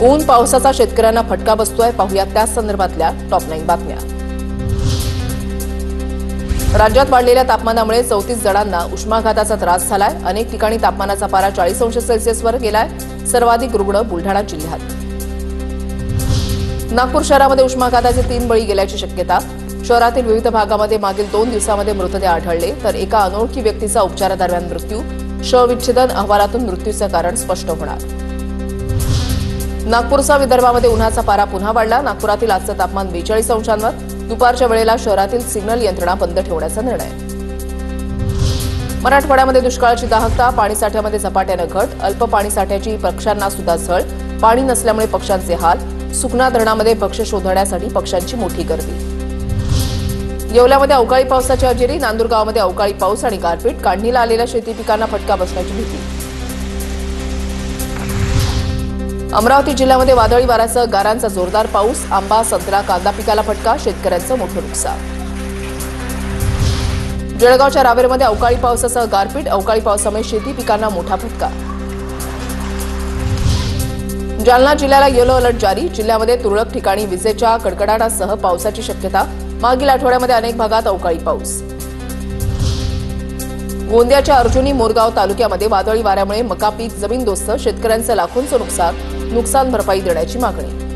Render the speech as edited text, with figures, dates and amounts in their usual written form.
ऊन पावसाचा शेतकऱ्यांना फटका बसतोय, पाहूया त्या संदर्भातल्या टॉप 9 बातम्या। राज्यात वाढलेल्या तापमानामुळे 34 जणांना उष्माघाताचा त्रास झालाय। अनेक ठिकाणी तापमानाचा पारा 40 अंश सेल्सिअसवर गेलाय। सर्वाधिक रुग्ण बुलढाणा जिल्ह्यात। नागपूर शहरामध्ये उष्माघाताचे 3 बळी गेल्याची शक्यता। शहरातील विविध भागामध्ये मागील 2 दिवसांमध्ये मृतदेह आढळले, तर एका अनोळखी व्यक्तीचा उपचारादरम्यान मृत्यू। शवविच्छेदन अहवालातून मृत्यूचं कारण स्पष्ट होणार। नागपूरसह विदर्भामध्ये उन्हाचा पारा पुन्हा वाढला। नागपुरातील आजचं तापमान 42 अंशांवर। दुपारच्या वेळेला शहरातील सिग्नल यंत्रणा बंद ठेवण्याचा निर्णय। मराठवाड्यामध्ये दुष्काळाची दाहकता, पाणीसाठ्यामध्ये झपाट्यानं घट। अल्प पाणीसाठ्याची पक्ष्यांना सुद्धा झळ। पाणी नसल्यामुळे पक्ष्यांचे हाल। सुकना धरणामध्ये भक्ष्य शोधण्यासाठी पक्ष्यांची मोठी गर्दी। येवल्यामध्ये अवकाळी पावसाची हजेरी। नांदुरगावमध्ये अवकाळी पाऊस आणि गारपीट। काढणीला आलेल्या शेती पिकांना फटका बसण्याची भीती। अमरावती जिल्ह्यामध्ये वादळी वाऱ्यासह गारांचा जोरदार पाऊस। आंबा, संत्रा, कांदा पिकाला फटका। शेतकऱ्यांचं मोठं नुकसान। जळगावच्या रावेरमध्ये अवकाळी पावसासह गारपीट। अवकाळी पावसामुळे शेती पिकांना मोठा फटका। जालना जिल्ह्याला येलो अलर्ट जारी। जिल्ह्यामध्ये तुरळक ठिकाणी विजेच्या कडकडाटासह पावसाची शक्यता। मागील आठवड्यामध्ये अनेक भागात अवकाळी पाऊस। गोंदियाच्या अर्जुनी मोरगाव तालुक्यामध्ये वादळी वाऱ्यामुळे मका पीक जमीनदोस्त। शेतकऱ्यांचं लाखोंचं नुकसान भरपाई देण्याची मागणी।